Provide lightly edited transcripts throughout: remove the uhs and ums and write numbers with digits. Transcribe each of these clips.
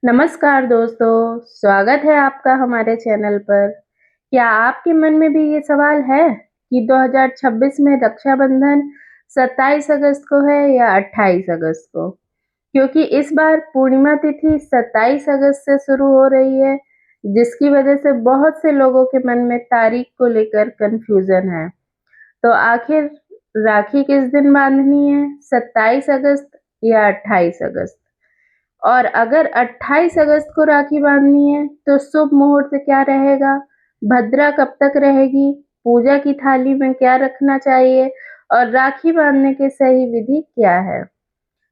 नमस्कार दोस्तों, स्वागत है आपका हमारे चैनल पर। क्या आपके मन में भी ये सवाल है कि 2026 में रक्षाबंधन 27 अगस्त को है या 28 अगस्त को? क्योंकि इस बार पूर्णिमा तिथि 27 अगस्त से शुरू हो रही है, जिसकी वजह से बहुत से लोगों के मन में तारीख को लेकर कन्फ्यूजन है। तो आखिर राखी किस दिन बांधनी है, 27 अगस्त या 28 अगस्त? और अगर 28 अगस्त को राखी बांधनी है तो शुभ मुहूर्त क्या रहेगा, भद्रा कब तक रहेगी, पूजा की थाली में क्या रखना चाहिए और राखी बांधने की सही विधि क्या है।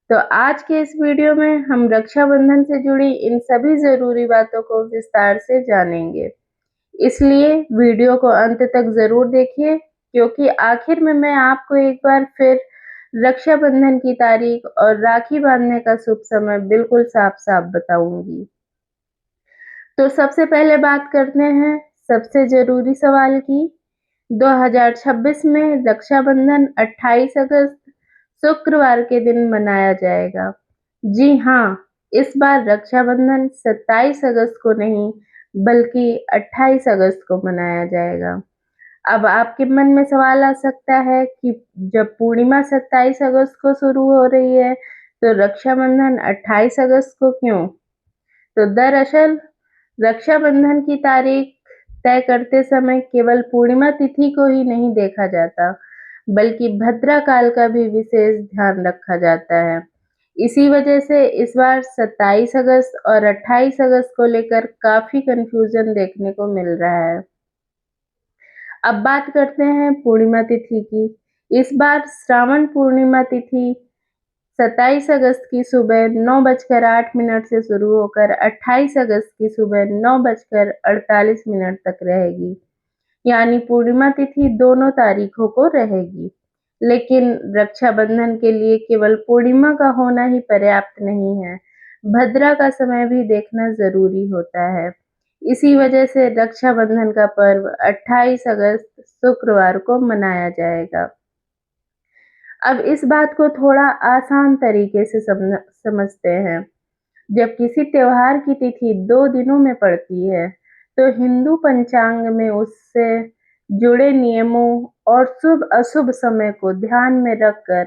तो आज के इस वीडियो में हम रक्षाबंधन से जुड़ी इन सभी जरूरी बातों को विस्तार से जानेंगे, इसलिए वीडियो को अंत तक जरूर देखिए, क्योंकि आखिर में मैं आपको एक बार फिर रक्षाबंधन की तारीख और राखी बांधने का शुभ समय बिल्कुल साफ-साफ बताऊंगी। तो सबसे पहले बात करते हैं सबसे जरूरी सवाल की। 2026 में रक्षाबंधन 28 अगस्त शुक्रवार के दिन मनाया जाएगा। जी हाँ, इस बार रक्षाबंधन 27 अगस्त को नहीं बल्कि 28 अगस्त को मनाया जाएगा। अब आपके मन में सवाल आ सकता है कि जब पूर्णिमा 27 अगस्त को शुरू हो रही है, तो रक्षाबंधन 28 अगस्त को क्यों? तो दरअसल रक्षाबंधन की तारीख तय करते समय केवल पूर्णिमा तिथि को ही नहीं देखा जाता, बल्कि भद्रा काल का भी विशेष ध्यान रखा जाता है। इसी वजह से इस बार 27 अगस्त और 28 अगस्त को लेकर काफी कंफ्यूजन देखने को मिल रहा है। अब बात करते हैं पूर्णिमा तिथि की। इस बार श्रावण पूर्णिमा तिथि 27 अगस्त की सुबह 9:08 से शुरू होकर 28 अगस्त की सुबह 9:48 तक रहेगी। यानी पूर्णिमा तिथि दोनों तारीखों को रहेगी। लेकिन रक्षाबंधन के लिए केवल पूर्णिमा का होना ही पर्याप्त नहीं है, भद्रा का समय भी देखना जरूरी होता है। इसी वजह से रक्षाबंधन का पर्व 28 अगस्त शुक्रवार को मनाया जाएगा। अब इस बात को थोड़ा आसान तरीके से समझते हैं। जब किसी त्योहार की तिथि 2 दिनों में पड़ती है, तो हिंदू पंचांग में उससे जुड़े नियमों और शुभ-अशुभ समय को ध्यान में रखकर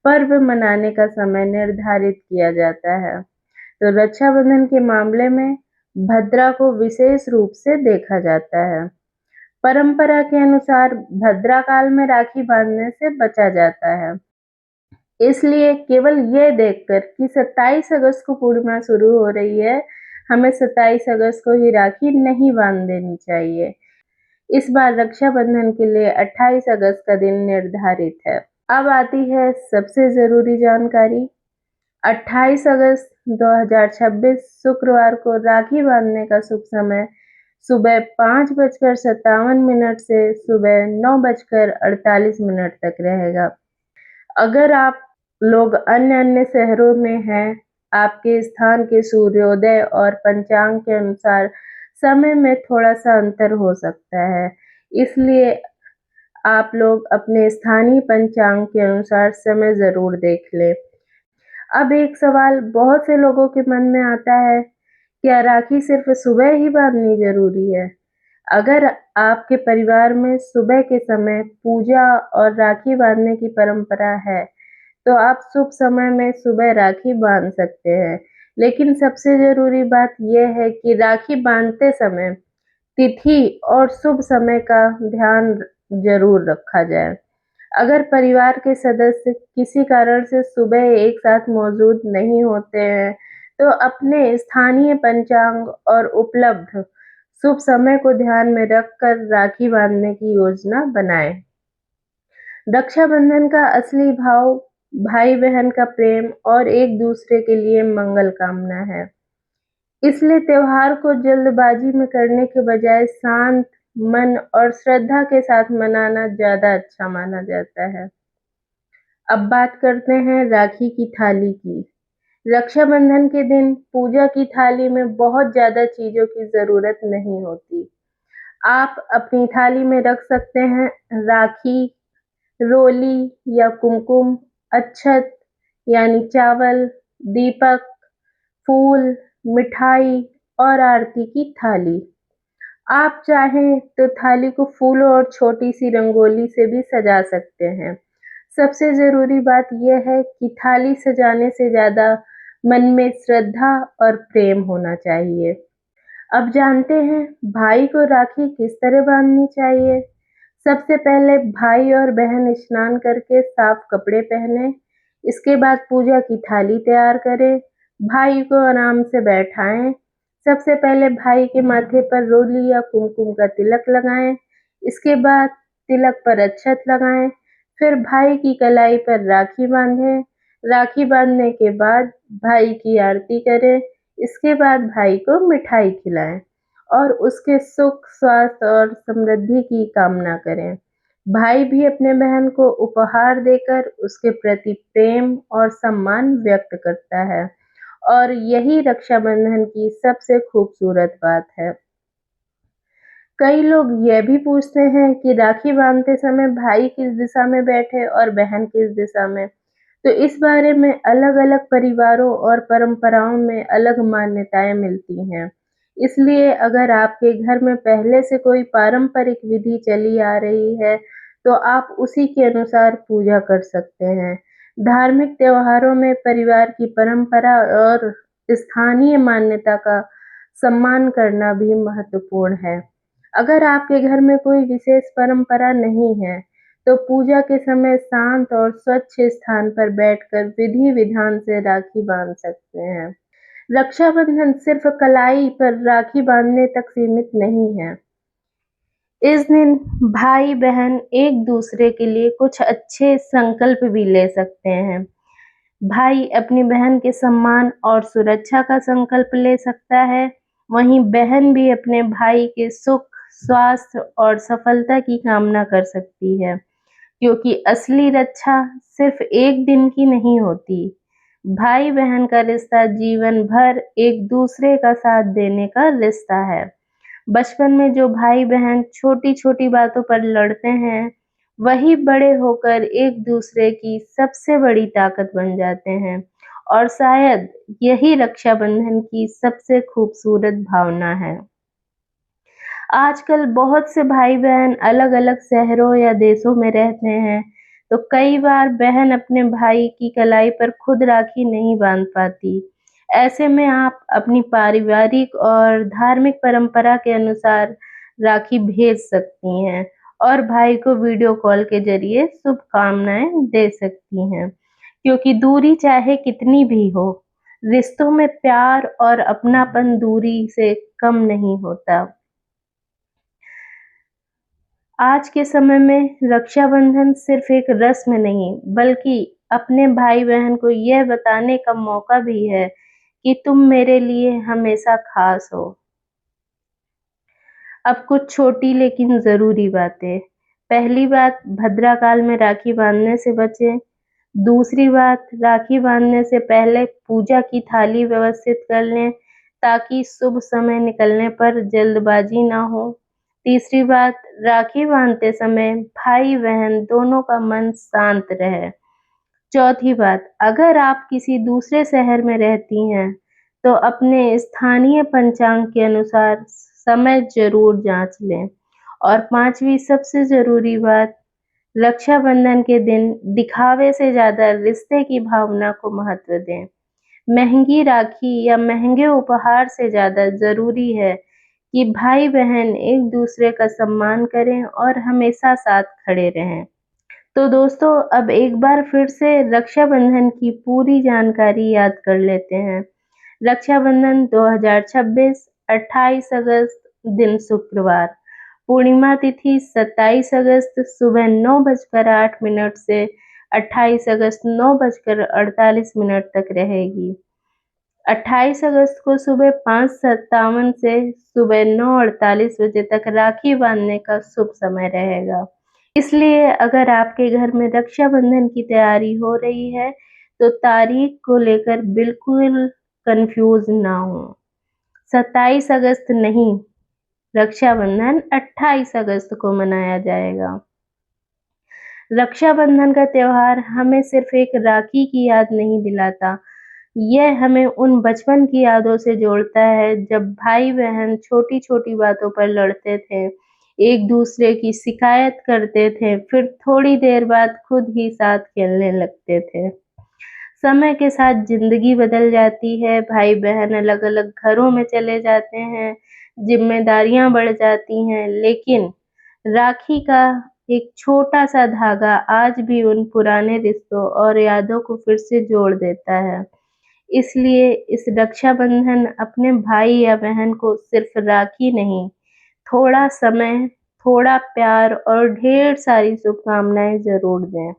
पर्व मनाने का समय निर्धारित किया जाता है। तो रक्षाबंधन के मामले में भद्रा को विशेष रूप से देखा जाता है। परंपरा के अनुसार भद्रा काल में राखी बांधने से बचा जाता है। इसलिए केवल ये देखकर कि 27 अगस्त को पूर्णिमा शुरू हो रही है, हमें 27 अगस्त को ही राखी नहीं बांध देनी चाहिए। इस बार रक्षाबंधन के लिए 28 अगस्त का दिन निर्धारित है। अब आती है सबसे जरूरी जानकारी। 28 अगस्त 2026 शुक्रवार को राखी बांधने का शुभ समय सुबह 5:57 से सुबह 9:48 तक रहेगा। अगर आप लोग अन्य शहरों में हैं, आपके स्थान के सूर्योदय और पंचांग के अनुसार समय में थोड़ा-सा अंतर हो सकता है। इसलिए आप लोग अपने स्थानीय पंचांग के अनुसार समय ज़रूर देख लें। अब एक सवाल बहुत से लोगों के मन में आता है, क्या राखी सिर्फ सुबह ही बांधनी ज़रूरी है? अगर आपके परिवार में सुबह के समय पूजा और राखी बांधने की परंपरा है, तो आप शुभ समय में सुबह राखी बांध सकते हैं। लेकिन सबसे ज़रूरी बात यह है कि राखी बांधते समय तिथि और शुभ समय का ध्यान ज़रूर रखा जाए। अगर परिवार के सदस्य किसी कारण से सुबह एक साथ मौजूद नहीं होते हैं, तो अपने स्थानीय पंचांग और उपलब्ध शुभ समय को ध्यान में रखकर राखी बांधने की योजना बनाएं। रक्षाबंधन का असली भाव भाई-बहन का प्रेम और एक दूसरे के लिए मंगल कामना है। इसलिए त्योहार को जल्दबाजी में करने के बजाय शांत मन और श्रद्धा के साथ मनाना ज़्यादा अच्छा माना जाता है। अब बात करते हैं राखी की थाली की। रक्षाबंधन के दिन पूजा की थाली में बहुत ज़्यादा चीज़ों की ज़रूरत नहीं होती। आप अपनी थाली में रख सकते हैं राखी, रोली या कुमकुम, अक्षत यानी चावल, दीपक, फूल, मिठाई और आरती की थाली। आप चाहें तो थाली को फूलों और छोटी-सी रंगोली से भी सजा सकते हैं। सबसे ज़रूरी बात यह है कि थाली सजाने से ज़्यादा मन में श्रद्धा और प्रेम होना चाहिए। अब जानते हैं भाई को राखी किस तरह बांधनी चाहिए। सबसे पहले भाई और बहन स्नान करके साफ कपड़े पहने। इसके बाद पूजा की थाली तैयार करें। भाई को आराम से बैठाएं। सबसे पहले भाई के माथे पर रोली या कुमकुम का तिलक लगाएं। इसके बाद तिलक पर अक्षत लगाएं। फिर भाई की कलाई पर राखी बांधें। राखी बांधने के बाद भाई की आरती करें। इसके बाद भाई को मिठाई खिलाएं और उसके सुख, स्वास्थ्य और समृद्धि की कामना करें। भाई भी अपने बहन को उपहार देकर उसके प्रति प्रेम और सम्मान व्यक्त करता है और यही रक्षाबंधन की सबसे खूबसूरत बात है। कई लोग यह भी पूछते हैं कि राखी बांधते समय भाई किस दिशा में बैठे और बहन किस दिशा में। तो इस बारे में अलग-अलग परिवारों और परंपराओं में अलग मान्यताएं मिलती हैं। इसलिए अगर आपके घर में पहले से कोई पारंपरिक विधि चली आ रही है, तो आप उसी के अनुसार पूजा कर सकते हैं। धार्मिक त्योहारों में परिवार की परंपरा और स्थानीय मान्यता का सम्मान करना भी महत्वपूर्ण है। अगर आपके घर में कोई विशेष परंपरा नहीं है, तो पूजा के समय शांत और स्वच्छ स्थान पर बैठकर विधि-विधान से राखी बांध सकते हैं। रक्षाबंधन सिर्फ कलाई पर राखी बांधने तक सीमित नहीं है। इस दिन भाई-बहन एक दूसरे के लिए कुछ अच्छे संकल्प भी ले सकते हैं। भाई अपनी बहन के सम्मान और सुरक्षा का संकल्प ले सकता है, वहीं बहन भी अपने भाई के सुख, स्वास्थ्य और सफलता की कामना कर सकती है, क्योंकि असली रक्षा सिर्फ एक दिन की नहीं होती। भाई-बहन का रिश्ता जीवन भर एक दूसरे का साथ देने का रिश्ता है। बचपन में जो भाई-बहन छोटी-छोटी बातों पर लड़ते हैं, वही बड़े होकर एक-दूसरे की सबसे बड़ी ताकत बन जाते हैं और शायद यही रक्षाबंधन की सबसे खूबसूरत भावना है। आजकल बहुत से भाई-बहन अलग-अलग शहरों या देशों में रहते हैं, तो कई बार बहन अपने भाई की कलाई पर खुद राखी नहीं बांध पाती। ऐसे में आप अपनी पारिवारिक और धार्मिक परंपरा के अनुसार राखी भेज सकती हैं और भाई को वीडियो कॉल के ज़रिए शुभकामनाएँ दे सकती हैं। क्योंकि दूरी चाहे कितनी भी हो, रिश्तों में प्यार और अपनापन दूरी से कम नहीं होता। आज के समय में रक्षाबंधन सिर्फ एक रस्म नहीं, बल्कि अपने भाई-बहन को यह बताने का मौका भी है कि तुम मेरे लिए हमेशा खास हो। अब कुछ छोटी लेकिन ज़रूरी बातें। पहली बात, भद्रा काल में राखी बांधने से बचें। दूसरी बात, राखी बांधने से पहले पूजा की थाली व्यवस्थित कर लें, ताकि शुभ समय निकलने पर जल्दबाजी ना हो। तीसरी बात, राखी बांधते समय भाई-बहन दोनों का मन शांत रहे। चौथी बात, अगर आप किसी दूसरे शहर में रहती हैं, तो अपने स्थानीय पंचांग के अनुसार समय ज़रूर जाँच लें। और पाँचवीं सबसे ज़रूरी बात, रक्षाबंधन के दिन दिखावे से ज़्यादा रिश्ते की भावना को महत्व दें। महँगी राखी या महँगे उपहार से ज़्यादा ज़रूरी है कि भाई-बहन एक-दूसरे का सम्मान करें और हमेशा साथ खड़े रहें। तो दोस्तों, अब एक बार फिर से रक्षाबंधन की पूरी जानकारी याद कर लेते हैं। रक्षाबंधन 2026 28 अगस्त दिन शुक्रवार। पूर्णिमा तिथि 27 अगस्त सुबह 9:08 से 28 अगस्त 9:48 तक रहेगी। 28 अगस्त को सुबह 5:57 से सुबह 9:48 बजे तक राखी बांधने का शुभ समय रहेगा। इसलिए अगर आपके घर में रक्षाबंधन की तैयारी हो रही है, तो तारीख को लेकर बिल्कुल कन्फ्यूज़ ना हों। 27 अगस्त नहीं, रक्षाबंधन 28 अगस्त को मनाया जाएगा। रक्षाबंधन का त्योहार हमें सिर्फ एक राखी की याद नहीं दिलाता, यह हमें उन बचपन की यादों से जोड़ता है जब भाई-बहन छोटी-छोटी बातों पर लड़ते थे, एक-दूसरे की शिकायत करते थे, फिर थोड़ी देर बाद खुद ही साथ खेलने लगते थे। समय के साथ ज़िंदगी बदल जाती है, भाई-बहन अलग-अलग घरों में चले जाते हैं, ज़िम्मेदारियाँ बढ़ जाती हैं, लेकिन राखी का एक छोटा-सा धागा आज भी उन पुराने रिश्तों और यादों को फिर से जोड़ देता है। इसलिए इस रक्षाबंधन अपने भाई या बहन को सिर्फ़ राखी नहीं, थोड़ा समय, थोड़ा प्यार और ढेर सारी शुभकामनाएँ ज़रूर दें।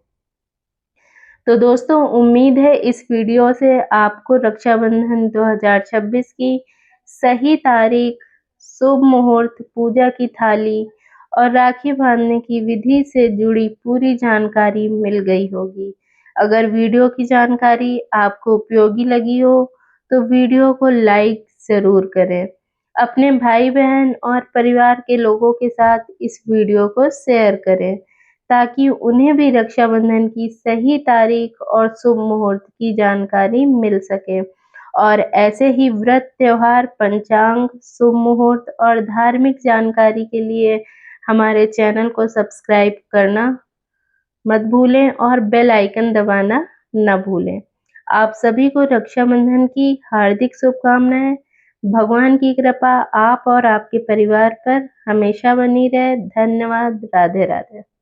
तो दोस्तों उम्मीद है इस वीडियो से आपको रक्षाबंधन 2026 की सही तारीख, शुभ मुहूर्त, पूजा की थाली और राखी बाँधने की विधि से जुड़ी पूरी जानकारी मिल गई होगी। अगर वीडियो की जानकारी आपको उपयोगी लगी हो, तो वीडियो को लाइक ज़रूर करें। अपने भाई-बहन और परिवार के लोगों के साथ इस वीडियो को शेयर करें। ताकि उन्हें भी रक्षाबंधन की सही तारीख और शुभ मुहूर्त की जानकारी मिल सके और ऐसे ही व्रत, त्योहार, पंचांग, शुभ मुहूर्त और धार्मिक जानकारी के लिए हमारे चैनल को सब्सक्राइब करना मत भूलें और बेल आइकन दबाना न भूलें। आप सभी को रक्षाबंधन की हार्दिक शुभकामनाएँ। भगवान की कृपा आप और आपके परिवार पर हमेशा बनी रहे। धन्यवाद। राधे-राधे।